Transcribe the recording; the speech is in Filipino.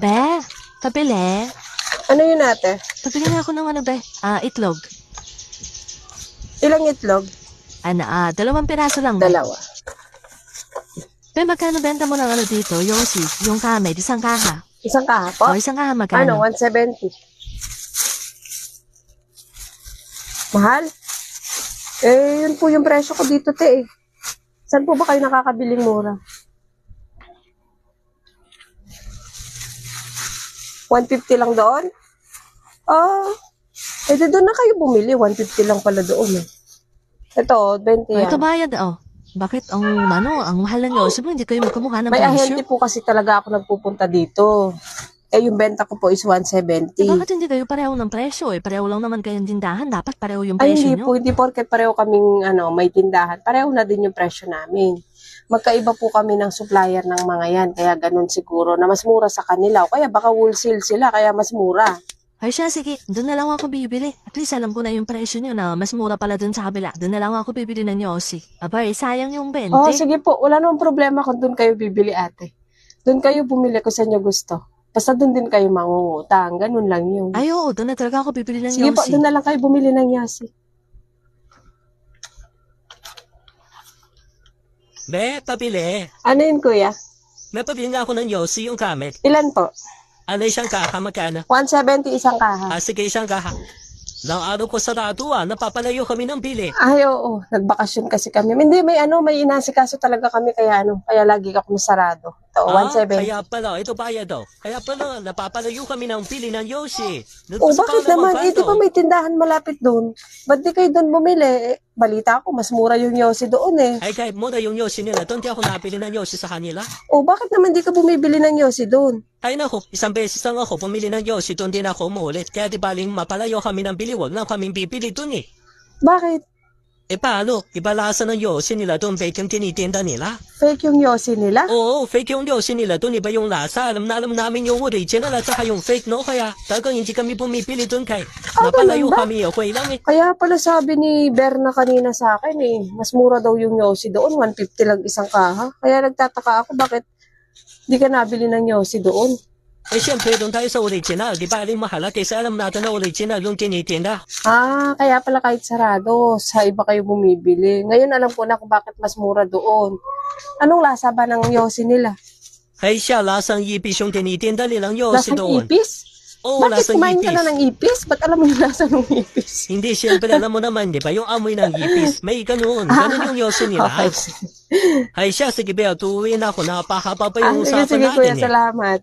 Be, pabili. Ano yun ate? Pabili na ako ng itlog. Ilang itlog? 2 piraso lang, be. Dalawa. Be, magkano benta mo ng dito? Yossi, yung kamay, isang kaha. Isang kaha po? Isang kaha magkano? 170. Mahal? Yun po yung presyo ko dito, te. Saan po ba kayo nakakabiling mura? 150 lang doon? Doon na kayo bumili. 150 lang pala doon eh. Ito, 20 yan. Ito bayad, Bakit ang mahal ng Yossi mo, hindi kayo magkamukha ng May presyo? ahente po kasi talaga ako nagpupunta dito. Yung benta ko po is 170. Bakit hindi kayo pareho ng presyo? Pareho lang naman kayong tindahan. Dapat pareho yung Ay, presyo hindi nyo. po. Hindi porket pareho kaming may tindahan. Pareho na din yung presyo namin. Magkaiba po kami ng supplier ng mga yan. Kaya ganun siguro na mas mura sa kanila. O kaya baka wholesale sila, kaya mas mura. Ay siya, sige. Doon na lang ako bibili. At least alam ko na yung presyo nyo na mas mura pala doon sa kabila. Doon na lang ako bibili ng Yossi. Abay, sayang yung 20. Sige po. Wala namang problema kung doon kayo bibili, ate. Doon kayo bumili kung saan nyo gusto. Basta doon din kayo mangungutang. Ganun lang yun. Ay, oo. Doon na talaga ako bibili ng Sige po, Yossi. doon na lang kayo bumili ng Yossi. Be, pabili. Ano yun, kuya? May pabili nga ako ng Yossi yung kamit. Ilan po? Ano isang kaha, magkano? 170 isang kaha. Sige, isang kaha. Nang araw ko sarado napapalayo kami ng bili. Ay, oo. Nagbakasyon kasi kami. Hindi, may inasikaso talaga kami kaya kaya lagi ako masarado. Ito, 170. Kaya pala, ito bayad daw. Kaya pala, napapalayo kami ng bili ng Yossi. Bakit naman? Di ba may tindahan malapit doon? Ba't di kayo doon bumili? Balita ko, mas mura yung Yossi doon eh. Ay, kahit mura yung Yossi nila, doon di ako napili ng Yossi sa kanila. Bakit naman di ka bumibili ng Yossi doon? Ay nako, isang beses lang ako pumili ng Yossi, doon din ako umulit. Kaya di baling mapalayo kami ng bili, wag na kaming bibili doon eh. Bakit? Paano? Iba lasa ng Yossi nila doon, fake yung tinitinda nila. Fake yung Yossi nila? Oo, fake yung Yossi nila doon, iba yung lasa. Alam namin yung original at saka yung fake, no? Kaya talagang hindi kami pumipili doon kay napalayo ganun ba? kami, okay lang eh. Kaya pala sabi ni Berna kanina sa akin mas mura daw yung Yossi doon, 150 lang isang kaha. Kaya nagtataka ako bakit di ka nabili ng Yossi doon. Siyempre, doon tayo sa original. Di ba aling mahal? Kasi alam natin na original yung tinitinda. Kaya pala kahit sarado, sa iba kayo bumibili. Ngayon alam ko na kung bakit mas mura doon. Anong lasa ba ng Yossi nila? Ay siya, lasang ipis yung tinitinda nilang Yossi Lasang doon. ipis? Oo, Bakit lasang kumain ka ipis. na ng ipis? Ba't alam mo yung lasa ng ipis? Hindi, siyempre alam mo naman, di ba? Yung amoy ng ipis. May ganun. Ganun yung Yossi nila. Okay. Ay siya, sige Bea, tuwin ako. Napakapa pa yung Sige, usapan sige natin kuya, eh. salamat.